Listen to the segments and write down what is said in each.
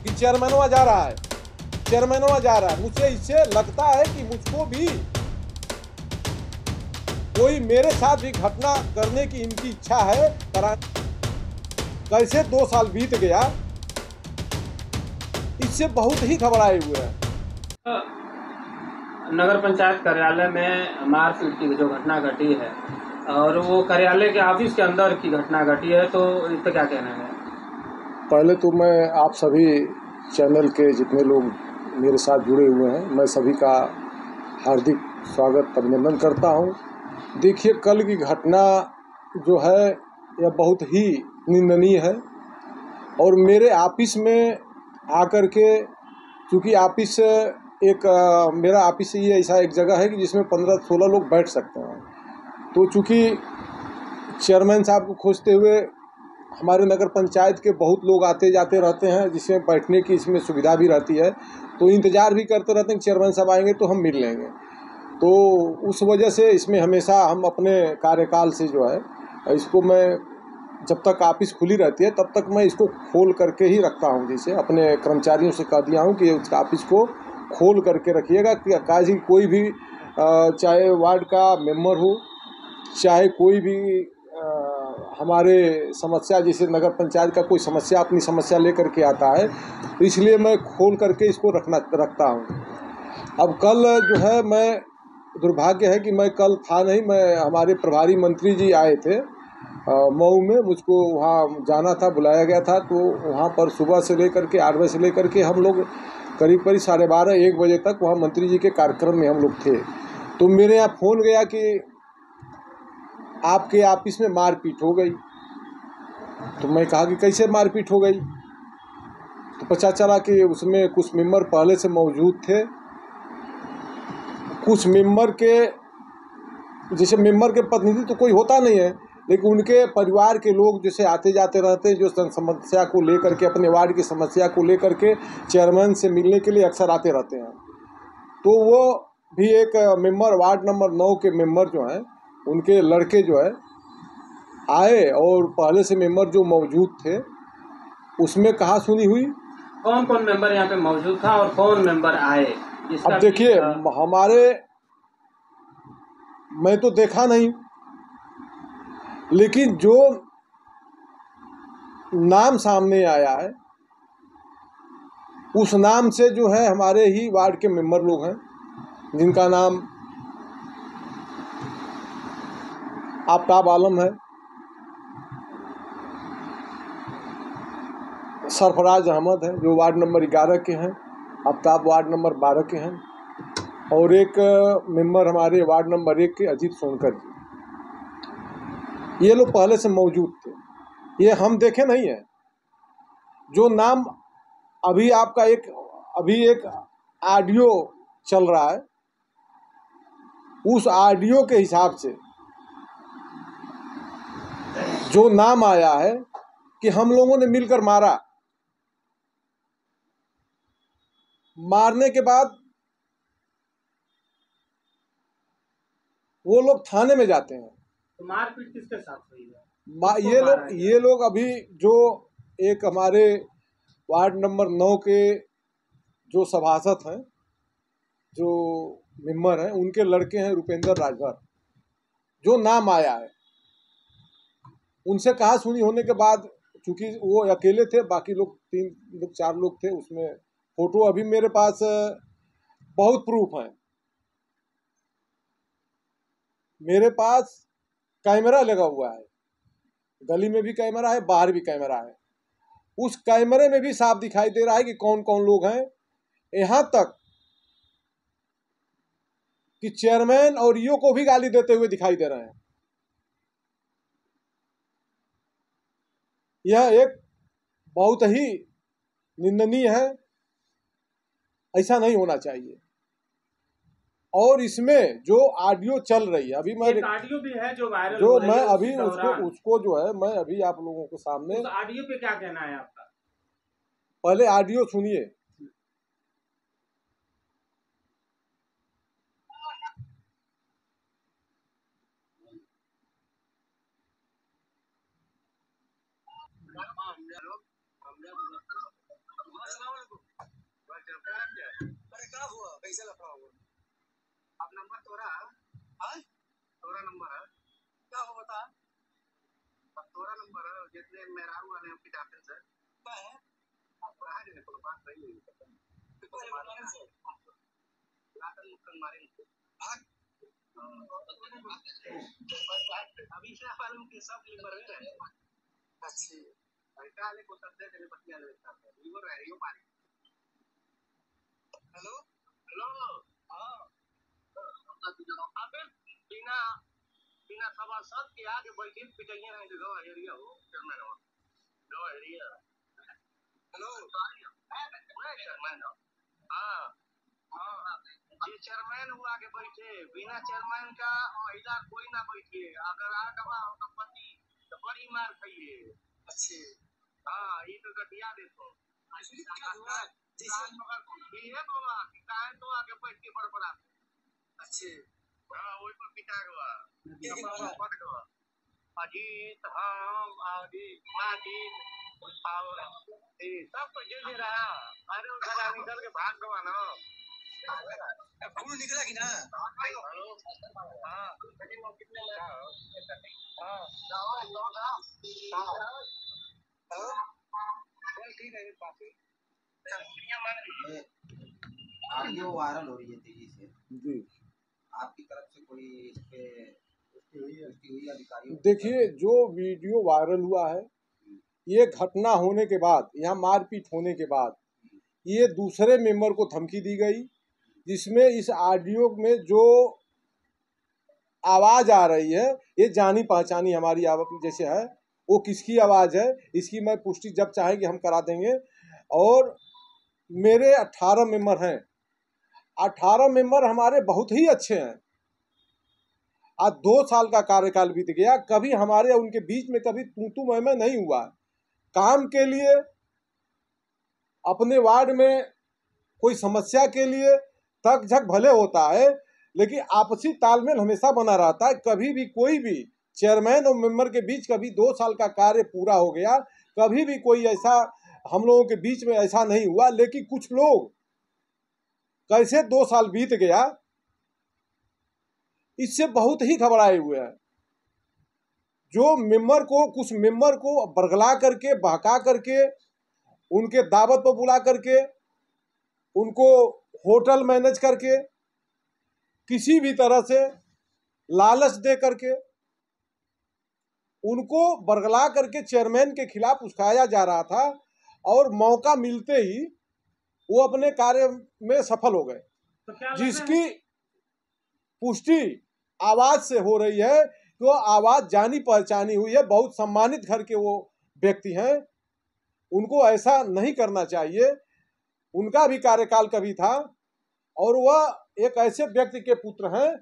कि चेयरमैनवा जा रहा है, चेयरमैनवा जा रहा है। मुझे इससे लगता है कि मुझको भी कोई मेरे साथ भी घटना करने की इनकी इच्छा है। कैसे 2 साल बीत गया, इससे बहुत ही घबराए हुए हैं। नगर पंचायत कार्यालय में मारपीट की जो घटना घटी है और वो कार्यालय के ऑफिस के अंदर की घटना घटी है, तो इस पर क्या कहना है? पहले तो मैं आप सभी चैनल के जितने लोग मेरे साथ जुड़े हुए हैं, मैं सभी का हार्दिक स्वागत अभिनंदन करता हूं। देखिए, कल की घटना जो है यह बहुत ही निंदनीय है और मेरे ऑफिस में आकर के, चूँकि ऑफिस मेरा ऑफिस ये ऐसा एक जगह है कि जिसमें 15-16 लोग बैठ सकते हैं। तो चूँकि चेयरमैन साहब को खोजते हुए हमारे नगर पंचायत के बहुत लोग आते जाते रहते हैं, जिसमें बैठने की इसमें सुविधा भी रहती है, तो इंतज़ार भी करते रहते हैं कि चेयरमैन साहब आएंगे तो हम मिल लेंगे। तो उस वजह से इसमें हमेशा हम अपने कार्यकाल से जो है इसको मैं जब तक ऑफिस खुली रहती है तब तक मैं इसको खोल करके ही रखता हूँ। जैसे अपने कर्मचारियों से कह दिया हूँ कि उस ऑफिस को खोल करके रखिएगा, कि कोई भी चाहे वार्ड का मेंबर हो, चाहे कोई भी हमारे समस्या, जैसे नगर पंचायत का कोई समस्या अपनी समस्या लेकर के आता है, तो इसलिए मैं खोल करके इसको रखता हूँ। अब कल जो है, मैं दुर्भाग्य है कि मैं कल था नहीं, मैं हमारे प्रभारी मंत्री जी आए थे मऊ में, मुझको वहाँ जाना था, बुलाया गया था। तो वहाँ पर सुबह से लेकर के 8 बजे से लेकर के हम लोग करीब 12:30-1 बजे तक वहाँ मंत्री जी के कार्यक्रम में हम लोग थे। तो मेरे यहाँ फ़ोन गया कि आपके ऑफिस में मारपीट हो गई। तो मैं कहा कि कैसे मारपीट हो गई? तो पता चला कि उसमें कुछ मेंबर पहले से मौजूद थे। कुछ मेंबर के, जैसे मेंबर के प्रतिनिधि तो कोई होता नहीं है, लेकिन उनके परिवार के लोग जैसे आते जाते रहते हैं, जो समस्या को लेकर के, अपने वार्ड की समस्या को लेकर के चेयरमैन से मिलने के लिए अक्सर आते रहते हैं। तो वो भी एक मेंबर, वार्ड नंबर 9 के मेंबर जो हैं, उनके लड़के जो है आए और पहले से मेंबर जो मौजूद थे उसमें कहा सुनी हुई। कौन कौन मेंबर यहाँ पे मौजूद था और कौन मेंबर आए? अब देखिए, हमारे, मैं तो देखा नहीं, लेकिन जो नाम सामने आया है उस नाम से जो है हमारे ही वार्ड के मेंबर लोग हैं, जिनका नाम आफ्ताब आलम है, सरफराज अहमद है जो वार्ड नंबर 11 के हैं, आफ्ताब वार्ड नंबर 12 के हैं, और एक मेंबर हमारे वार्ड नंबर 1 के अजीत सोनकर जी। ये लोग पहले से मौजूद थे, ये हम देखे नहीं है। जो नाम अभी आपका अभी एक ऑडियो चल रहा है, उस ऑडियो के हिसाब से जो नाम आया है कि हम लोगों ने मिलकर मारा, मारने के बाद वो लोग थाने में जाते हैं। तो मारपीट किसके साथ हुई है? ये लोग अभी जो एक हमारे वार्ड नंबर 9 के जो सभासद हैं, जो मेंबर हैं, उनके लड़के हैं रुपेंद्र राजभर, जो नाम आया है। उनसे कहा सुनी होने के बाद, चूंकि वो अकेले थे, बाकी लोग 3 लोग 4 लोग थे, उसमें फोटो अभी मेरे पास बहुत प्रूफ हैं। मेरे पास कैमरा लगा हुआ है, गली में भी कैमरा है, बाहर भी कैमरा है। उस कैमरे में भी साफ दिखाई दे रहा है कि कौन कौन लोग हैं। यहाँ तक कि चेयरमैन और ईओ को भी गाली देते हुए दिखाई दे रहे हैं। यह एक बहुत ही निंदनीय है, ऐसा नहीं होना चाहिए। और इसमें जो ऑडियो चल रही है, अभी मैं ऑडियो भी है जो वायरल जो हो रही मैं है, अभी उसको जो है मैं अभी आप लोगों के सामने, उस ऑडियो पे क्या कहना है आपका? पहले ऑडियो सुनिए। कैसे लफड़ा हुआ? अब नंबर तोरा है? तोरा नंबर है? क्या हो बता? अब तोरा नंबर है जितने मेहरारू वाले हम पिटाते से क्या है? अब रहा नहीं कोई बात नहीं हुई तो मारने से लाकर मुक्कन मारेंगे भाग। अभी से वालों के सब लिवर है। अच्छी ऐसा वाले को सब दे देने बतिया ले सकते हैं लिवर है यो मारी। हेलो हेलो हाँ अबे बिना बिना सभासद के आगे बैठे पिटाइए नहीं तो गवा एरिया हो चेयरमैन हो गवा एरिया हेलो मैं चेयरमैन हूँ हाँ हाँ जी चेयरमैन हुआ आगे बैठे बिना चेयरमैन का महिला कोई ना बैठे अगर आ गवा होगा पति तो बड़ी मार खाइए। अच्छी हाँ ये तो घटिया देखो क्या हुआ ये बोला कि काहे तो आगे बैठ के बड़बड़ा अच्छे हाँ वही पर पिटा गवा पट गवा अजीत हम आदि माटी और सब तो जे रहा अरे उधर निकल के भाग गवा ना खून निकला कि ना हाँ कितने लगा हाँ चल ठीक है बाकी ऑडियो वायरल हो रही है तेजी से जी। आपकी तरफ से कोई इस पे पुष्टि हुई अधिकारियों को? देखिए, जो वीडियो वायरल हुआ है, ये घटना होने के बाद, यहाँ मारपीट होने के बाद, ये दूसरे मेंबर को धमकी दी गई, जिसमें इस ऑडियो में जो आवाज़ आ रही है, ये जानी पहचानी हमारी आवाज़ जैसे है। वो किसकी आवाज़ है, इसकी मैं पुष्टि जब चाहेंगे हम करा देंगे। और मेरे 18 मेंबर हैं, 18 मेंबर हमारे बहुत ही अच्छे हैं। आज 2 साल का कार्यकाल बीत गया, कभी हमारे उनके बीच में कभी तू मैं नहीं हुआ। काम के लिए, अपने वार्ड में कोई समस्या के लिए तक झक भले होता है, लेकिन आपसी तालमेल हमेशा बना रहता है। कभी भी कोई भी चेयरमैन और मेंबर के बीच कभी 2 साल का कार्य पूरा हो गया, कभी भी कोई ऐसा हम लोगों के बीच में ऐसा नहीं हुआ। लेकिन कुछ लोग कैसे 2 साल बीत गया, इससे बहुत ही घबराए हुए हैं। जो मेंबर को, कुछ मेंबर को बरगला करके, बहका करके, उनके दावत पर बुला करके, उनको होटल मैनेज करके, किसी भी तरह से लालच दे करके, उनको बरगला करके चेयरमैन के खिलाफ उस्काया जा रहा था। और मौका मिलते ही वो अपने कार्य में सफल हो गए, जिसकी पुष्टि आवाज से हो रही है। तो आवाज जानी पहचानी हुई है, बहुत सम्मानित घर के वो व्यक्ति हैं। उनको ऐसा नहीं करना चाहिए। उनका भी कार्यकाल कभी था, और वह एक ऐसे व्यक्ति के पुत्र हैं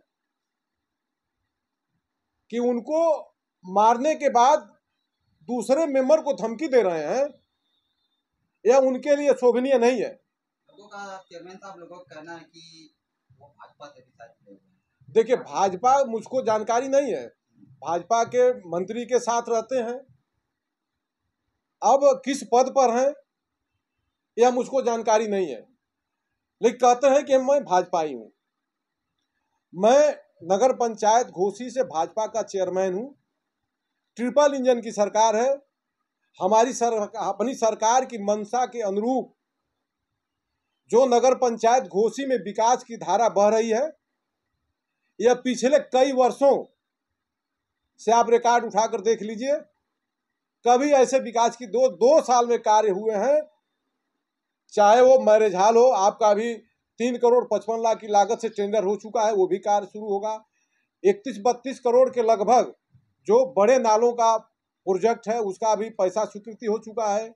कि उनको मारने के बाद दूसरे मेंबर को धमकी दे रहे हैं, यह उनके लिए शोभनीय नहीं है। लोगों का, चेयरमैन साहब, लोगों का कहना है कि वो भाजपा से भी साथ जुड़े हुए हैं। देखिए, भाजपा, मुझको जानकारी नहीं है, भाजपा के मंत्री के साथ रहते हैं। अब किस पद पर हैं यह मुझको जानकारी नहीं है, लेकिन कहते हैं कि मैं भाजपाई हूँ। मैं नगर पंचायत घोसी से भाजपा का चेयरमैन हूँ। ट्रिपल इंजन की सरकार है। अपनी सरकार की मंशा के अनुरूप जो नगर पंचायत घोसी में विकास की धारा बह रही है, यह पिछले कई वर्षों से आप रिकॉर्ड उठाकर देख लीजिए, कभी ऐसे विकास की 2 साल में कार्य हुए हैं। चाहे वो मैरिज हॉल हो, आपका भी 3 करोड़ 55 लाख की लागत से टेंडर हो चुका है, वो भी कार्य शुरू होगा। 31-32 करोड़ के लगभग जो बड़े नालों का प्रोजेक्ट है, उसका भी पैसा स्वीकृति हो चुका है।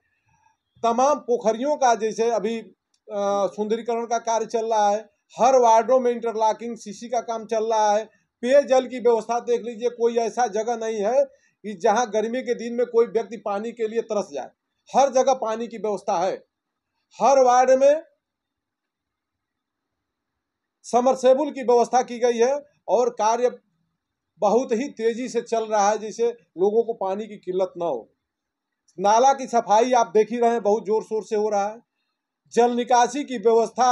तमाम पोखरियों का, जैसे अभी सुंदरीकरण का कार्य चल रहा है। हर वार्डों में इंटरलॉकिंग, सीसी का काम चल रहा है। पेयजल की व्यवस्था देख लीजिए, कोई ऐसा जगह नहीं है कि जहां गर्मी के दिन में कोई व्यक्ति पानी के लिए तरस जाए। हर जगह पानी की व्यवस्था है। हर वार्ड में समरसेबुल की व्यवस्था की गई है, और कार्य बहुत ही तेजी से चल रहा है, जिससे लोगों को पानी की किल्लत न हो। नाला की सफाई आप देख ही रहे हैं, बहुत जोर शोर से हो रहा है। जल निकासी की व्यवस्था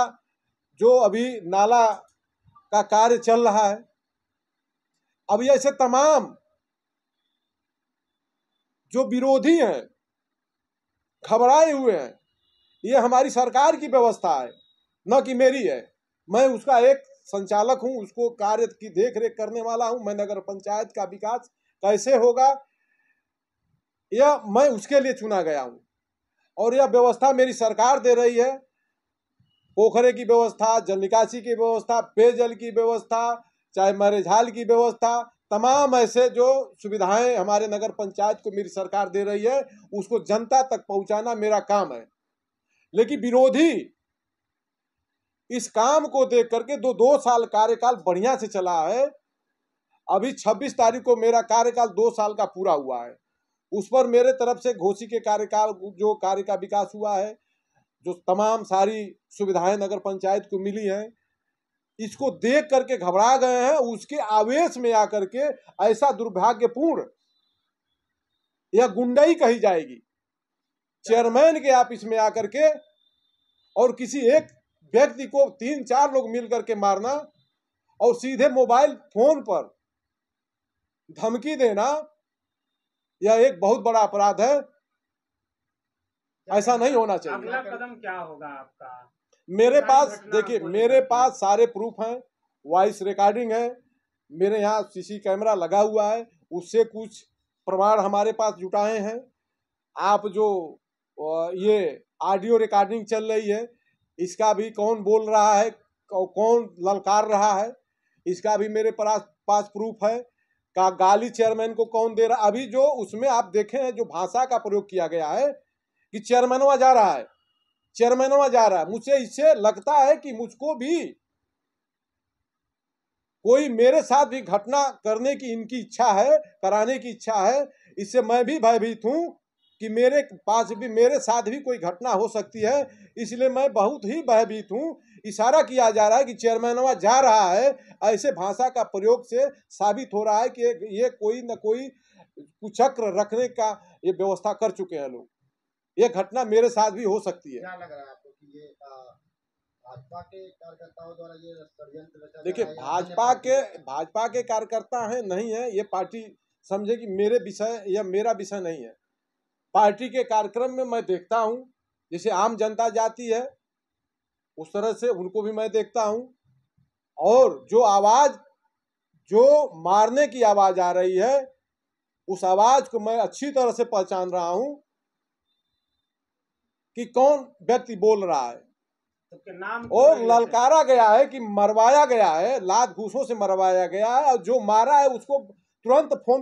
जो अभी नाला का कार्य चल रहा है। अब ऐसे तमाम जो विरोधी हैं, घबराए हुए हैं, ये हमारी सरकार की व्यवस्था है, न कि मेरी है। मैं उसका एक संचालक हूं, उसको कार्य की देख रेख करने वाला हूं। मैं नगर पंचायत का विकास कैसे होगा, यह मैं उसके लिए चुना गया हूं। और यह व्यवस्था मेरी सरकार दे रही है। पोखरे की व्यवस्था, जल निकासी की व्यवस्था, पेयजल की व्यवस्था, चाहे मरेझाल की व्यवस्था, तमाम ऐसे जो सुविधाएं हमारे नगर पंचायत को मेरी सरकार दे रही है, उसको जनता तक पहुंचाना मेरा काम है। लेकिन विरोधी इस काम को देख करके दो साल कार्यकाल बढ़िया से चला है। अभी 26 तारीख को मेरा कार्यकाल 2 साल का पूरा हुआ है। उस पर मेरे तरफ से घोषी के कार्यकाल जो कार्य का विकास हुआ है, जो तमाम सारी सुविधाएं नगर पंचायत को मिली हैं, इसको देख करके घबरा गए हैं। उसके आवेश में आकर के ऐसा दुर्भाग्यपूर्ण यह गुंडाई कही जाएगी, चेयरमैन के ऑफिस में आकर के और किसी एक व्यक्ति को 3-4 लोग मिल करके मारना और सीधे मोबाइल फोन पर धमकी देना, यह एक बहुत बड़ा अपराध है। ऐसा नहीं होना चाहिए। अगला कदम क्या होगा आपका? मेरे पास घटना देखिए, को मेरे लेकर पास सारे प्रूफ हैं, वॉइस रिकॉर्डिंग है, मेरे यहाँ सीसी कैमरा लगा हुआ है, उससे कुछ प्रमाण हमारे पास जुटाए हैं। आप जो ये ऑडियो रिकॉर्डिंग चल रही है, इसका भी कौन बोल रहा है, कौन ललकार रहा है, इसका भी मेरे पास प्रूफ है। का गाली चेयरमैन को कौन दे रहा। अभी जो उसमें आप देखे हैं, जो भाषा का प्रयोग किया गया है कि चेयरमैनवा जा रहा है, चेयरमैनवा जा रहा है, मुझे इससे लगता है कि मुझको भी कोई मेरे साथ भी घटना करने की इनकी इच्छा है, कराने की इच्छा है। इससे मैं भी भयभीत हूं कि मेरे पास भी, मेरे साथ भी कोई घटना हो सकती है, इसलिए मैं बहुत ही भयभीत हूं। इशारा किया जा रहा है कि चेयरमैनवा जा रहा है, ऐसे भाषा का प्रयोग से साबित हो रहा है कि ये कोई न कोई कुचक्र रखने का ये व्यवस्था कर चुके हैं लोग। ये घटना मेरे साथ भी हो सकती है। क्या लग रहा है आपको कि ये भाजपा के कार्यकर्ताओं द्वारा ये षड्यंत्र रचा जा देखिए, रहा है या अन्य भाजपा के कार्यकर्ता हैं, नहीं है, ये पार्टी समझे कि मेरे विषय या मेरा विषय नहीं है। पार्टी के कार्यक्रम में मैं देखता हूं, जैसे आम जनता जाती है उस तरह से उनको भी मैं देखता हूं। और जो आवाज, जो मारने की आवाज आ रही है, उस आवाज को मैं अच्छी तरह से पहचान रहा हूं कि कौन व्यक्ति बोल रहा है। तो नाम और ललकारा गया है कि मरवाया गया है, लात घूसों से मरवाया गया है, और जो मारा है उसको तुरंत फोन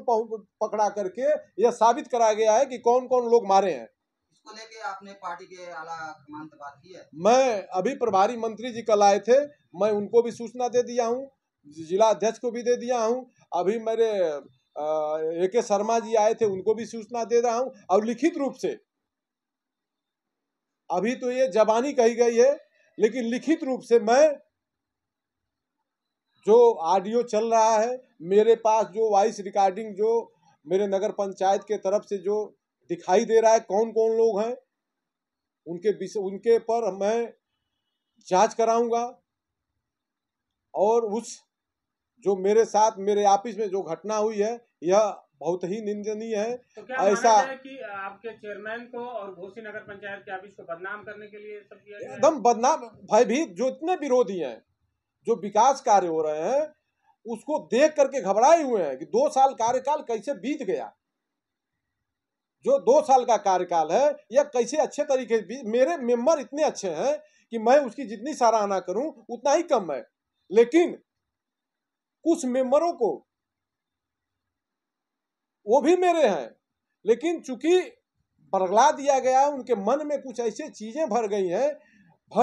पकड़ा करके यह साबित कराया गया है कि कौन कौन लोग मारे हैं। इसको लेके आपने पार्टी के आला कमान से बात की है? मैं अभी प्रभारी मंत्री जी कल आए थे, मैं उनको भी सूचना दे दिया हूँ, जिला अध्यक्ष को भी दे दिया हूँ। अभी मेरे AK शर्मा जी आए थे, उनको भी सूचना दे रहा हूँ। और लिखित रूप से, अभी तो ये जबानी कही गई है, लेकिन लिखित रूप से मैं जो ऑडियो चल रहा है, मेरे पास जो वॉइस रिकॉर्डिंग जो मेरे नगर पंचायत के तरफ से जो दिखाई दे रहा है, कौन कौन लोग हैं, उनके पर मैं जांच कराऊंगा। और उस जो मेरे साथ मेरे ऑफिस में जो घटना हुई है, यह बहुत ही निंदनीय है। तो क्या ऐसा माना जाए कि आपके चेयरमैन को और घोसी नगर पंचायत के ऑफिस को बदनाम करने के लिए सब किया गया है? एकदम बदनाम, भयभीत, जो इतने विरोधी हैं, जो विकास कार्य हो रहे हैं, उसको देख करके घबराए हुए हैं कि 2 साल कार्यकाल कैसे बीत गया। जो 2 साल का कार्यकाल है, यह कैसे अच्छे तरीके से, मेरे मेंबर इतने अच्छे हैं कि मैं उसकी जितनी सराहना करूं उतना ही कम है। लेकिन कुछ मेंबरों को, वो भी मेरे हैं, लेकिन चूंकि बरगला दिया गया, उनके मन में कुछ ऐसी चीजें भर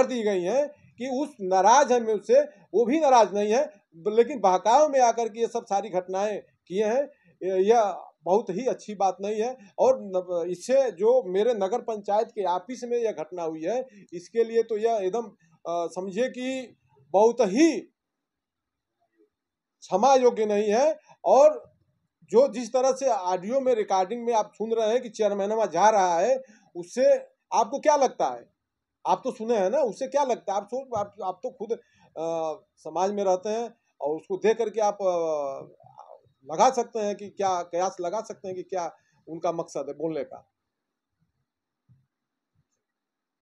दी गई हैं कि उस नाराज है मुझसे, वो भी नाराज नहीं है, लेकिन बहकाव में आकर के ये सब सारी घटनाएं किए हैं। यह बहुत ही अच्छी बात नहीं है। और इससे जो मेरे नगर पंचायत के ऑफिस में यह घटना हुई है, इसके लिए तो यह एकदम समझिए कि बहुत ही क्षमा योग्य नहीं है। और जो जिस तरह से ऑडियो में रिकॉर्डिंग में आप सुन रहे हैं कि चेयरमैनवा जा रहा है, उससे आपको क्या लगता है आप तो सुने हैं ना, उससे क्या लगता है? आप तो खुद समाज में रहते हैं और उसको देख करके आप लगा सकते हैं कि क्या कयास लगा सकते हैं कि क्या उनका मकसद है बोलने का।